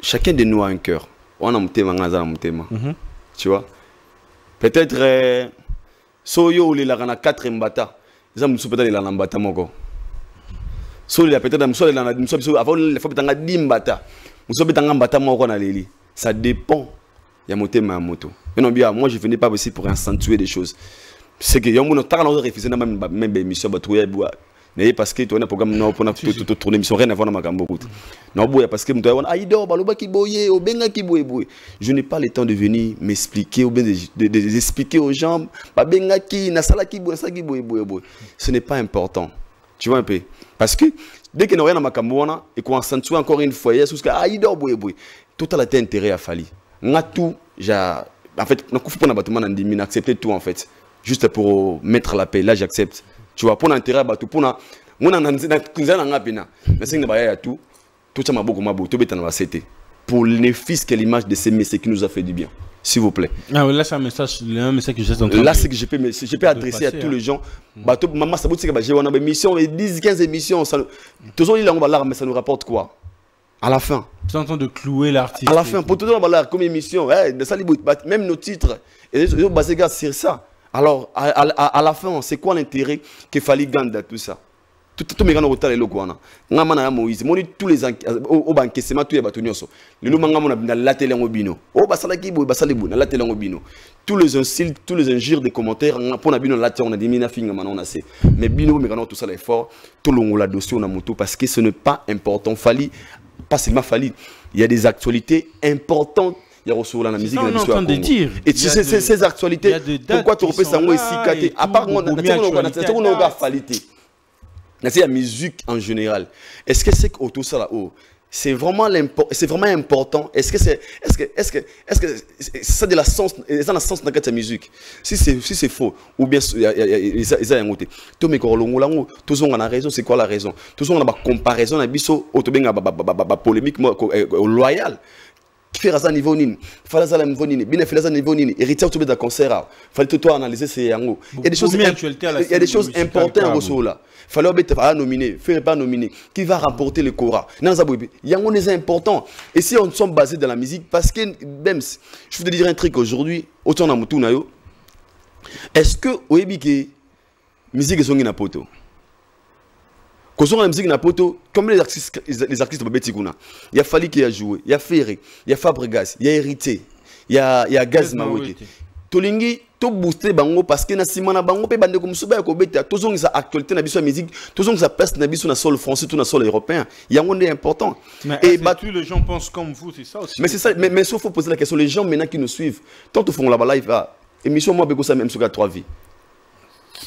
chacun de nous a un cœur. On a un thème. Tu vois? Peut-être, Soyo ou les Larana 4 mbata, ils ont peut-être les Larana mbata moko. Soyo peut-être avant les fois peut-être 10 mbata. Ça dépend. Il y a mon thème à moto. Moi, je ne venais pas aussi pour accentuer des choses. C'est que yo mon temps on refusé même émission parce que tu as un programme non pour tourner émission rien à voir dans ma gambo route. Non boya parce que toi aido baloba ki boye o benga ki boye. Je n'ai pas le temps de venir m'expliquer ou bien de expliquer aux gens ba benga ki na sala ki boye ça ki boye. Ce n'est pas important. Tu vois un peu parce que dès que nous rien dans ma gambo et qu'on accentue encore une fois parce que aido boye. Tout a intérêt à Fali. En fait, on faut pas bâtiment accepter tout en fait. Juste pour mettre la paix, là j'accepte. Tu vois, pour l'intérêt à tout, pour na, on a mais c'est tout, tout ça m'a beaucoup tout pour le bénéfice que l'image de ces messieurs qui nous a fait du bien. S'il vous plaît. Ah là c'est un message que je là c'est que je peux adresser à tous les gens. Bateau maman ça que j'ai une émission 10-15 émissions ça toujours il on va mais ça nous rapporte quoi? À la fin. Tu es en train de clouer l'artiste. À la fin, pour tout le monde, comme émission, même nos titres, et les autres basés sur ça. Alors, à la fin, c'est quoi l'intérêt qu'il fallait gagner de tout ça? Tout le monde est là. Moïse, tous les au banquissement, tout est battu. Les gens ont la télé en bino. Oh, basalaki, basalibou, la télé en bino. Tous les insultes, tous les injures des commentaires, pour la bino, la télé, on a dit, on a assez. Mais bino, mais tout ça l'effort, tout le monde a dossier, on a moto, parce que ce n'est pas important. Fallait pas seulement Fali, il y a des actualités importantes. Il y a reçu la musique. Et ces actualités, pourquoi tu repères ça ici? À part moi, c'est la musique en général. Est-ce que c'est que tout ça là-haut, c'est vraiment important? Est-ce que c'est de la sens, dans le sens de la musique? Si c'est faux, ou bien il y a un côté. Tout le monde a raison. C'est quoi la raison? Tout le monde a une comparaison, une polémique loyale. Qui fait à niveau nini? Fallait ça à niveau nini? Bien fait ça à niveau nini? Héritier tout de concert. Fallait tout analyser ces yango. Il y a des choses importantes au là. Fallait pas nominer, faire pas nominer. Qui va rapporter le Cora? Non ça yango c'est important. Et si on sommes basés dans la musique, parce que même, je veux te dire un truc aujourd'hui. Autant na mutu na yo. Est-ce que oyebi que musique est na poto? Quand on a la musique na poto, comme les artistes Babetikuna, il y a Fali qui a joué, il y a Ferré, il y a Fabregas, il y a Hérité, il y a Gaz Mawete. tolingi to booster bango parce que na simana bango pe bande comme suba ko beta to zongi sa actualité na biso musique to zongi sa peste na biso na sol français tout na sol européen yango est important. Mais et tous les gens pensent comme vous, c'est ça aussi. Mais c'est ça, mais il faut poser la question, les gens maintenant qui nous suivent tant qu'ils font la live émission moi beko ça même sur 3 vies.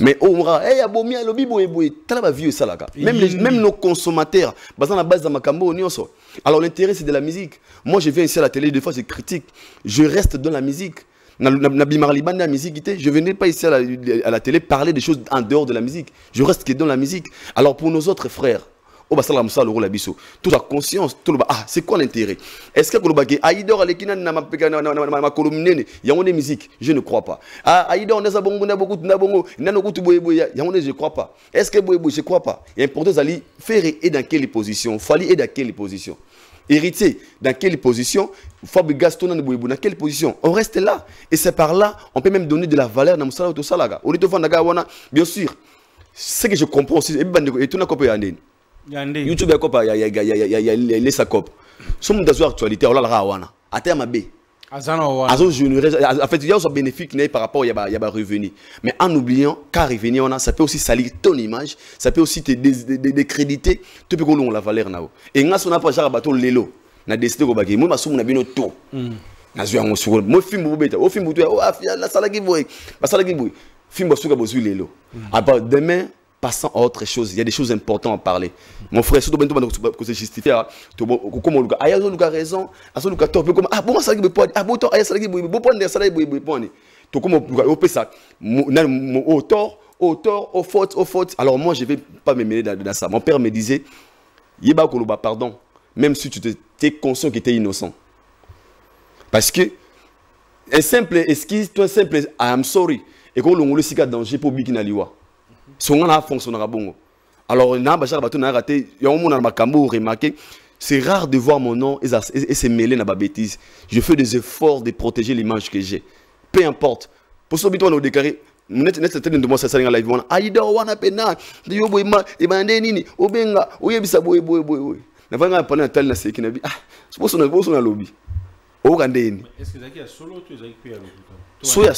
Mais on va hey abomi alobi boye boye tala ba vieux ça là même nos consommateurs basant la base de makambo nyonso. Alors l'intérêt c'est de la musique. Moi je viens ici à la télé des fois je critique, je reste dans la musique. Je ne venais pas ici à la télé parler des choses en dehors de la musique. Je reste dans la musique. Alors pour nos autres frères, toute la conscience, c'est quoi l'intérêt? Est-ce que musique? Je ne crois pas. Je ne crois pas. Est-ce que je ne crois pas? Il est important d'aller faire et dans quelle position? Fali et dans quelle position? Héritier, dans quelle position? Fabi Gaston, dans quelle position? On reste là. Et c'est par là, on peut même donner de la valeur dans le salaga. Bien sûr, ce que je comprends aussi, et tout le monde YouTube, il y a les sacopes. Somme d'actualité, on a la à terme à B. En fait, il y a aussi bénéfique par rapport à revenu. Mais en oubliant qu'à revenir, ça peut aussi salir ton image, ça peut aussi te décréditer, tu peux qu'on la valeur. Et on n'a pas déjà bateau l'élo. Na décidé ko baki moi masumu na bino to na zwa ngosukolo mo film bobeta o film butu afia la sala ki boy film bosuka bozu lelo après demain passant à autre chose, il y a des choses importantes à parler. Mon frère, surtout que c'est justifié, comme on a raison, comme ah bon ça qui peut ah bon ça qui peut prendre ça qui peut prendre. To comme on peut ça au tort, aux fautes. Alors moi je vais pas me mêler dans ça. Mon père me disait yeba koloba pardon, même si tu es conscient que tu es innocent. Parce que un simple excuse, un simple I'm sorry et qu'on le sika danger pour biki na liwa. Alors, c'est rare de voir mon nom et se mêler dans ma bêtise. Je fais des efforts de protéger l'image que j'ai. Peu importe. Pour ce qu'on a déclaré, nous sommes de moi, ça s'est live. Aïda, wana pena, de yobo ima, et bandeni, obenga, oyebisa boy. N'a pas parlé à tel na c'est qui n'a dit ah, c'est pour son lobby. Au Randeni. Est-ce que Zaki a solo tu Zaki peut aller? Soya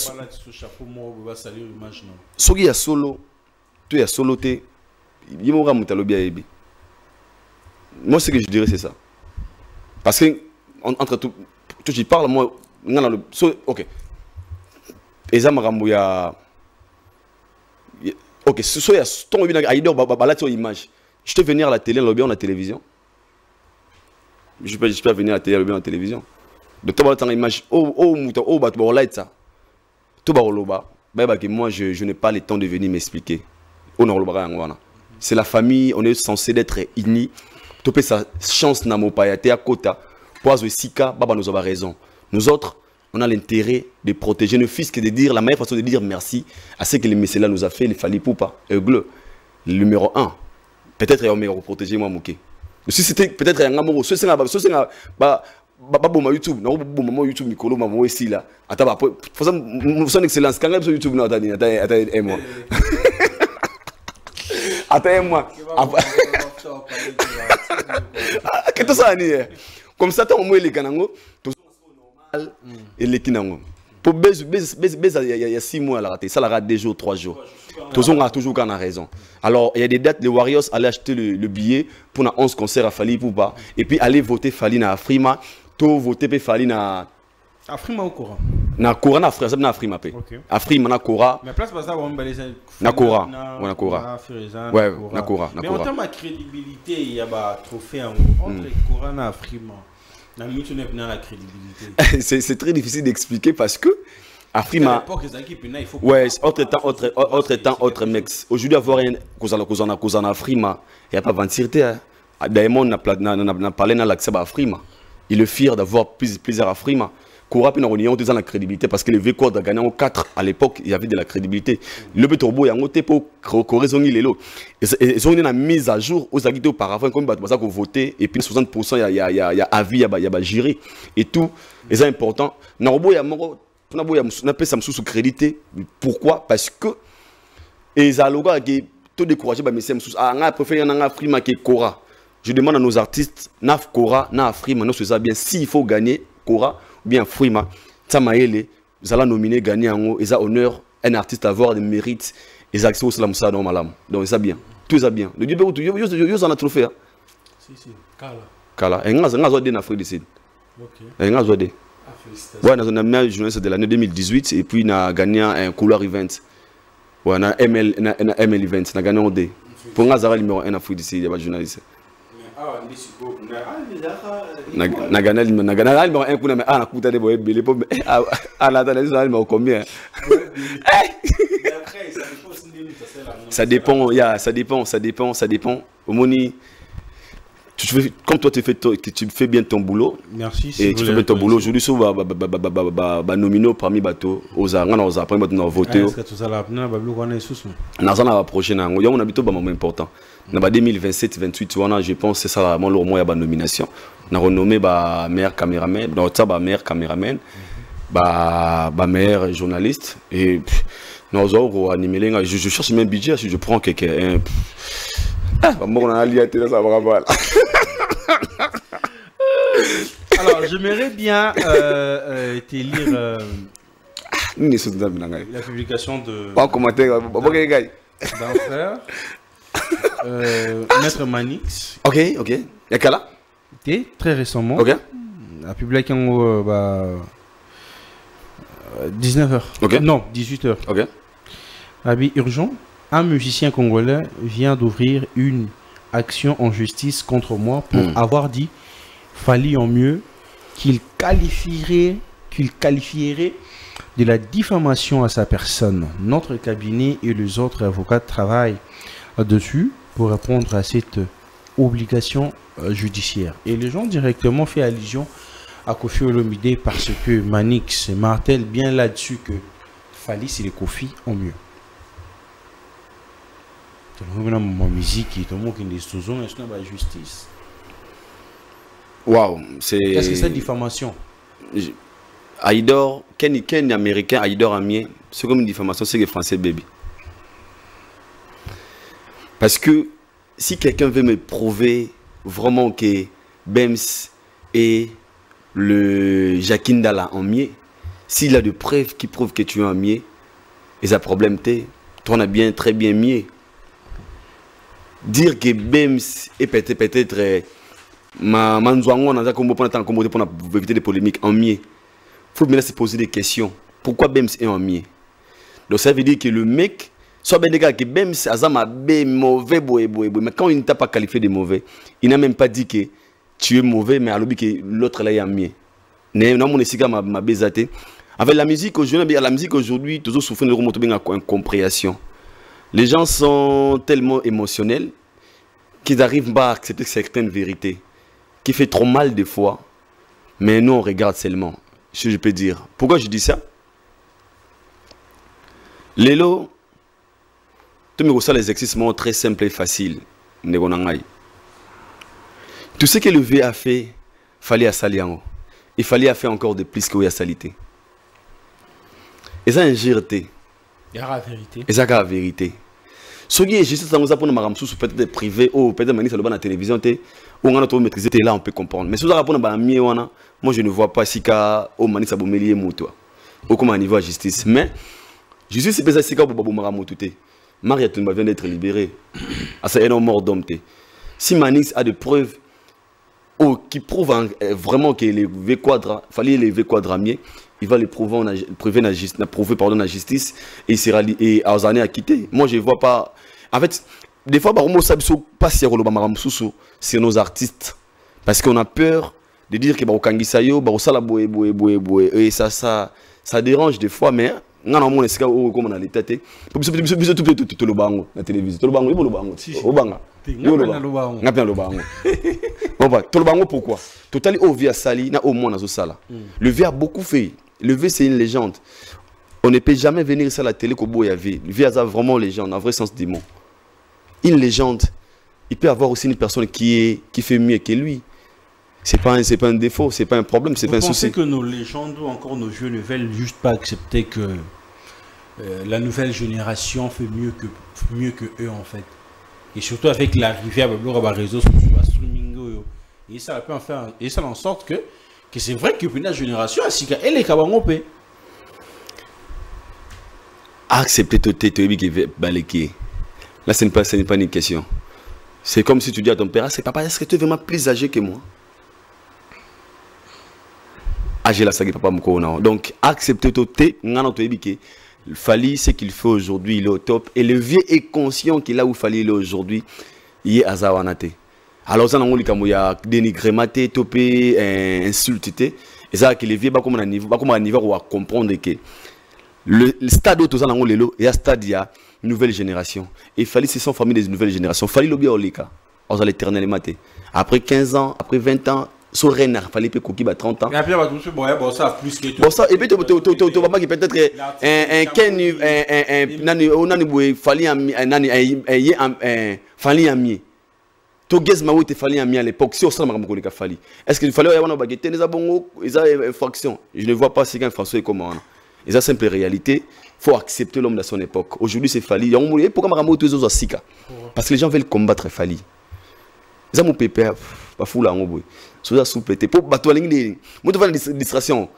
solo. Tu es solo, moi ce que je dirais c'est ça. Parce que entre tout je parle moi ok. Et ça m'a ok, soya ton image. Je te venir à la télé, lobby, on la télévision. Je peux venir à la télé, lobby, en télévision. De toi dans l'image light ça. Tout moi je n'ai pas le temps de venir m'expliquer. C'est la famille, on est censé d'être unis. Tu peux sa chance na mopayate à kota. Poise sika, baba nous a raison. Nous autres, on a l'intérêt de protéger nos fils que de dire la meilleure façon de dire merci à ce que les messieurs nous a fait, les Fali Poupa, le numéro 1. Peut-être on meilleur protéger moi mouké. Si c'était peut-être un amour, ce c'est YouTube, non YouTube Mikolo maman ici là. Attends, son excellence quand même sur YouTube non attends moi. Attends-moi. Qu'est-ce que ça veut dire? Comme ça, tu as les canaux, tu as normal et les kinango. Pour baiser, il y a 6 mois à la rater. Ça la rate 2 jours, 3 jours. Toujours qu'on a raison. Alors, il y a des dates, les Warriors allaient acheter le billet pour 11 concerts à Fali Poupa. Et puis, aller voter Fali na Afrima. Tout voter pour Fali na. Afrima ou Kora? Na Kora na Afrima, na Afrima pe. Afrima na Kora. Mais place pas ça on balise. Na Kora, na Kora. Ouais, na Kora, na Kora. Mais en termes de crédibilité, il y a ba trophée entre Kora na Afrima. Na mitu ne na la crédibilité. C'est très difficile d'expliquer parce que Afrima. Ouais, autre temps, autre mec. Aujourd'hui avoir rien cause en Afrima, il y a pas ventirté. Diamond n'a parlé dans l'accès à Afrima. Il est fier d'avoir plusieurs Afrima. Kora puis on a la crédibilité parce que le V-Code a gagné en 4 à l'époque, il y avait de la crédibilité. Le Betorbo, il y a un côté pour corriger les lots. Ils ont une mise à jour aux acquittés auparavant, comme ils ont voté, et puis 60% il y a avis, il y a géré, et tout. Et c'est important. Narobo, il y a un peu ça sous crédité. Pourquoi? Parce que les alloga qui tout découragé, mais c'est un préféré un Afrima qui est Kora. Je demande à nos artistes, Naf Kora, Naf Afrima, nous faisons bien. S'il faut gagner Kora, bien Frima, Tsamaele, ils allaient nominer, gagner en haut, ils ont honneur, un artiste à avoir des mérites, ils ont accès au salam ça dans malam. Donc ça bien, tout ça bien. Le Dieu peut vous en a trophée. Si, Kala. Kala, et on a des en Afrique du Sud. Ok. Et on a des. Félicitations. Ouais, on a meilleure journaliste de l'année 2018 et puis on a gagné un couleur event. Ouais, on a ML event, on a gagné un D. Pour nous, on a numéro 1 en Afrique du Sud, il y a pas de journaliste. Na gagné numéro 1 pour nous, mais ah, on a coûté des boys, mais ah, là, on a numéro combien? Ça dépend, ça dépend. Au moni, comme toi tu fais bien ton boulot. Merci. Et tu fais bien ton boulot. Aujourd'hui, souvent, nomino parmi bateaux, aux arts, après on voté. Est-ce que tout ça là, on est sous. La prochaine, on a plutôt un moment important. Dans 2027-28, je pense que c'est ça vraiment le moment de la nomination. On a renommé meilleur caméraman, meilleur caméraman, meilleur journaliste et je cherche même budget si je prends quelqu'un. Alors, j'aimerais bien te lire la publication d'un frère, Maître Manix. Ok. Et quel là? Très récemment. Ok. A publié en 19h. Ok. Non, 18h. Ok. Avis urgent. Un musicien congolais vient d'ouvrir une action en justice contre moi pour avoir dit Fally en mieux qu'il qualifierait de la diffamation à sa personne. Notre cabinet et les autres avocats travaillent dessus pour répondre à cette obligation judiciaire. Et les gens directement fait allusion à Kofi Olomide parce que Manix martèle bien là-dessus que Fally c'est les Kofi en mieux. Ma musique qui est la justice. Waouh, c'est. Qu'est-ce que c'est diffamation? Aïdor, Ken américain, Aïdor amien, c'est comme une diffamation, c'est que français baby. Parce que si quelqu'un veut me prouver vraiment que Bems et le Jacquin Dalla en mieux, s'il a des preuves qui prouvent que tu es en mieux, et ça problème t'es, toi on a bien très bien mieux. Dire que Bems est peut-être manzouango on a comme pour éviter des polémiques en mieux. Faut bien se poser des questions. Pourquoi Bems est en mieux? Donc ça veut dire que le mec soit bien des gars que Bems a mauvais mais quand il ne t'a pas qualifié de mauvais, il n'a même pas dit que tu es mauvais mais alors que l'autre là est en mieux. Non mon esiga ma bezate. Avec la musique aujourd'hui, toujours souffrent de remonter bien à incompréhension. Les gens sont tellement émotionnels qu'ils n'arrivent pas à accepter certaines vérités, qui fait trop mal des fois, mais nous on regarde seulement, si je peux dire. Pourquoi je dis ça? Lélo, tu me reçois les exercices très simples et faciles. Tout ce que le V a fait, il fallait à Saliango. Il fallait faire encore de plus que a salité. Et ça, injurté. Il y a la vérité. Et ça, la vérité. Ce qui est juste, ça nous a pour nous peut-être privé ou peut-être manier la télévision, ou on a tout maîtrisé, là on peut comprendre. Mais si vous avez pour moi je ne vois pas si au mani ça bomelier moto. Au comme niveau de justice. Mais justice c'est pas si ka pour maramotuté. Maria Tumba vient d'être libérée. À ça énorme mort d'homme. Si Manix a des preuves qui prouvent vraiment que les V quadra, fallait les V quadramiers, il va les prouver la justice et il sera aux années à quitter. Moi, je ne vois pas. En fait, des fois, on ne sait pas si c'est nos artistes. Parce qu'on a peur de dire que et ça dérange des fois, mais on a comme on a l'état. La télévision. Pourquoi? Total au via Sali, na au moins dans Sala. Le V a beaucoup fait. Le V c'est une légende. On ne peut jamais venir sur la télé comme Boyavé. Le V a vraiment légende, en vrai sens du mot. Une légende. Il peut avoir aussi une personne qui fait mieux que lui. C'est pas un défaut, c'est pas un problème, c'est pas un souci. Vous pensez que nos légendes ou encore nos vieux ne veulent juste pas accepter que la nouvelle génération fait mieux que eux en fait? Et surtout avec l'arrivée à la réseau streaming, et ça peut en faire, et ça en sorte que c'est vrai que la génération elle est capable. accepter tout baleki. Là, ce n'est pas une question. C'est comme si tu dis à ton père, c'est papa, est-ce que tu es vraiment plus âgé que moi? Âgé la saga papa moko. Donc, accepter tout Fali, ce qu'il fait aujourd'hui, il est au top. Et le vieux est conscient qu'il a où Fali il est aujourd'hui, il est à Zawanate. Alors, ça, il y a dénigrement, topé, insulté. Et ça, que le vieux, comme un niveau où comprendre que le stade où il y a un stade, il y a une nouvelle génération. Et Fali, c'est son famille des nouvelles générations. Fali, il y a l'éternel. Après 15 ans, après 20 ans, son reine, il fallait que 30 ans. Et puis, ça plus que bon, ça, et puis, tu vas peut-être un ami. Tu gaz ma te fallait ami à l'époque si on s'en m'a fallait. Est-ce qu'il fallait avoir une baguette des abongo, ils ont une fraction. Je ne vois pas ce qu'un François est comment. Ils ont simple réalité. Faut accepter l'homme de son époque. Aujourd'hui c'est Fali. Pourquoi m'a tous aux Sika? Parce que les gens veulent combattre Fali. Ils ont mon pépé, pas fou là en bout. Sous sous pété pour battre la ligne. Moi tu vas une distraction.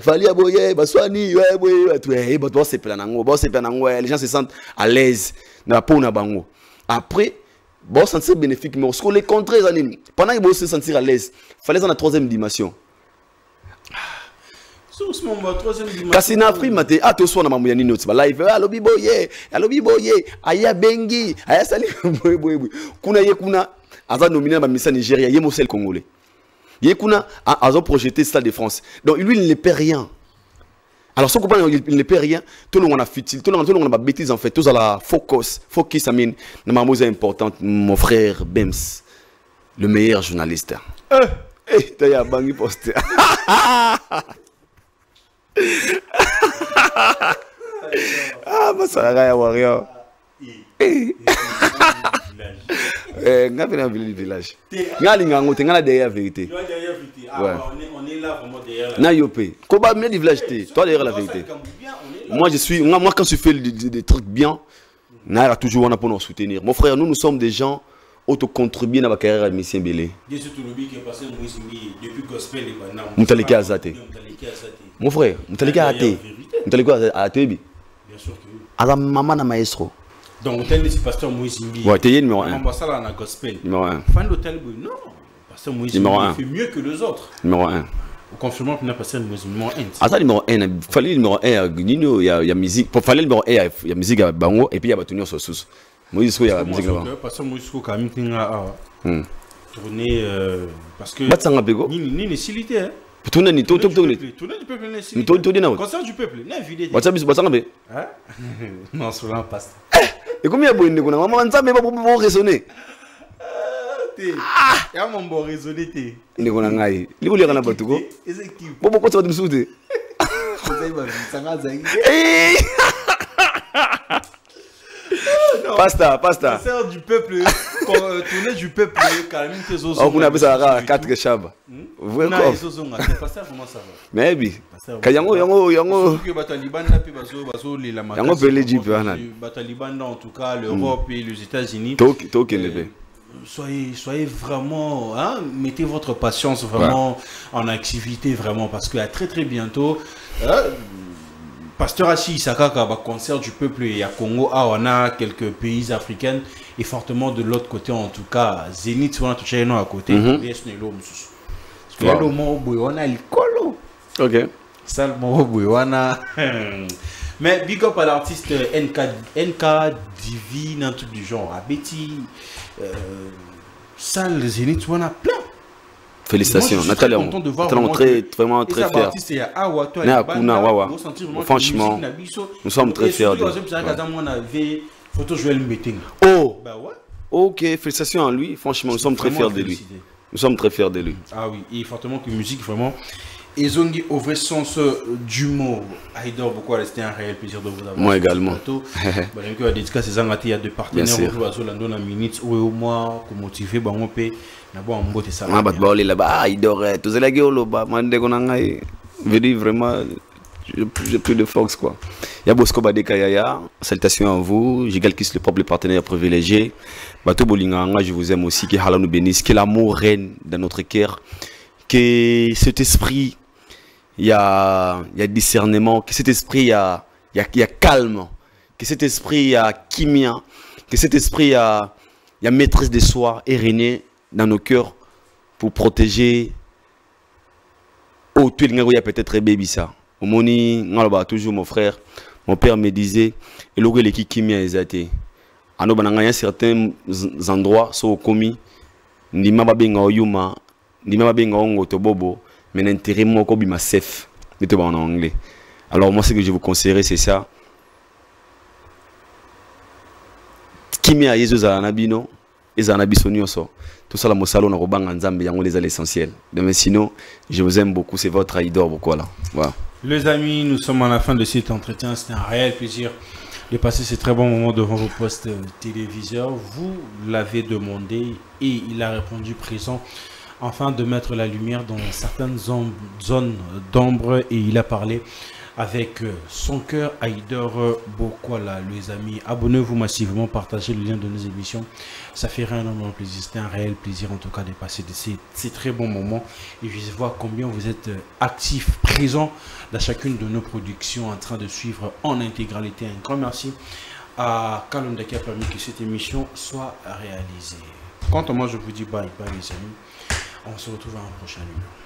Fali aboye, baswani, ouais, ouais, tu es, bah toi c'est planango, bah c'est planango. Les gens se sentent à l'aise. Na pas na bango. Après bon, sentir bénéfique, mais on les contraires, pendant qu'ils vont se sentir à l'aise, il fallait dans la troisième dimension. Kasi na Afrique mate a to so na mamu ya nini otiba live alobi boye aya bengi aya sali boye kuna ye kuna aza nominé ba misa Nigeria ye mosel congolais ye kuna azo projeté Stade de France donc lui il ne perd rien. Alors, ce qu'on il ne perd rien, tout le monde a futile, tout le monde a bêtise en fait, tout la focus, I mean, ma mose importante, mon frère Bems, le meilleur journaliste. T'as y'a bangi posté. Ah, bah ça va y warrior. Nga venu dans le village. Nga linga ngote, nga la derrière vérité. Ouais. On est là vraiment derrière. Na yopé. Koba mais du village té. Toi derrière la vérité. Moi quand je fais des trucs bien, na a toujours on a pour nous soutenir. Mon frère, nous sommes des gens auto-contribuer dans ma carrière à Missien Belé. Depuis gospel et maintenant. Mutalika Azate. Mon frère, Mutalika Ate. Mutalika Ate. Bien sûr que oui. Ala maman na maestro. Donc, tel est pasteur Moïse Mbi. Ouais, tu es numéro 1. Ambassade à la gospel. Numéro 1. Fan d'hôtel, non. Pasteur Moïse Mbi fait mieux que les autres. Numéro 1. Au confirmant qu'il n'a pas numéro 1. Ah, ça, numéro 1. Il fallait numéro 1. Il y a musique. Pour fallait numéro 1, il y a musique à Bango et puis il y a Batunio sur sous. Moïse, il y a musique là-bas. Pasteur Moïse, quand même, tourner. Parce que. Batsanga Bego. Ni nécessité, hein. Tourner du peuple, concert du peuple, n'a vidé. Hein? Non, cela passe. Et combien de bonnes maman, ça mais pas pour raisonner. Il y a mon bon raisonner. Il est qu'on a ngaï. Il voulait qu'on a battu go. Pourquoi tu vas me souder? Pasta. Concert du peuple, tournée du peuple, quand même tes os. On a besoin à 4 chambres. Vous êtes comment ça va? Mais oui. Yango. Yango Taliban en tout cas l'Europe et les États-Unis. Soyez vraiment, hein, mettez votre patience vraiment en activité vraiment parce que très bientôt. Pasteur Assi Isakaka, concert du peuple et à Congo, on a quelques pays africains et fortement de l'autre côté en tout cas. Zénith, on a touché à côté. Parce que là, on a le colo. Ok. Mais big up à l'artiste NK Divine, un truc du genre. À Betty, salle Zénith, on a plein. Félicitations, Nathalie, vraiment très fiers. Franchement, nous sommes très fiers de oh, ok, félicitations à lui, franchement, nous sommes très fiers de lui. Nous sommes très fiers de lui. Ah oui, et fortement que musique, vraiment. Et Zongi, au vrai sens d'humour, Aïdor, beaucoup resté un réel plaisir de vous avoir. Moi également. Il y a deux partenaires, au moins, pour motiver, on peut. Vraiment, j'ai plus de force quoi. Il y a Bosco Badekayaya, salutations à vous. J'ai Galkis, le propre partenaire privilégié. Bato Bolinganga, je vous aime aussi. Que Allah nous bénisse, que l'amour règne dans notre cœur, que cet esprit, il y a discernement, que cet esprit, il y a calme que cet esprit à kimia, que cet esprit à maîtrise de soi est régné dans nos cœurs pour protéger. Oh, tu es peut-être baby ça. Au moni, toujours mon frère, mon père me disait, et le gars qui kimia exaté. À nous, il y a certains endroits sont commis, ni ma benga oyuma, ni ma benga ongo tobobo, mais l'intérêt moi comme ma safe, mais tout en anglais. Alors moi ce que je vous conseillerais c'est ça. Kimia yezo za nabino, eza nabisonioso. Tout ça la mosalo na robanga nzambe yango les l'essentiel. Mais sinon, je vous aime beaucoup, c'est votre idole beaucoup là. Voilà. Les amis, nous sommes à la fin de cet entretien. C'était un réel plaisir de passer ces très bons moments devant vos postes téléviseurs. Vous l'avez demandé et il a répondu présent afin de mettre la lumière dans certaines zones d'ombre et il a parlé avec son cœur Haïder Bokwala. Les amis, abonnez-vous massivement, partagez le lien de nos émissions. Ça fait énormément plaisir. C'était un réel plaisir en tout cas de passer de ces très bons moments. Et je vois combien vous êtes actifs, présents dans chacune de nos productions, en train de suivre en intégralité. Un grand merci à Kalonda qui a permis que cette émission soit réalisée. Quant à moi, je vous dis bye bye les amis. On se retrouve à un prochain numéro.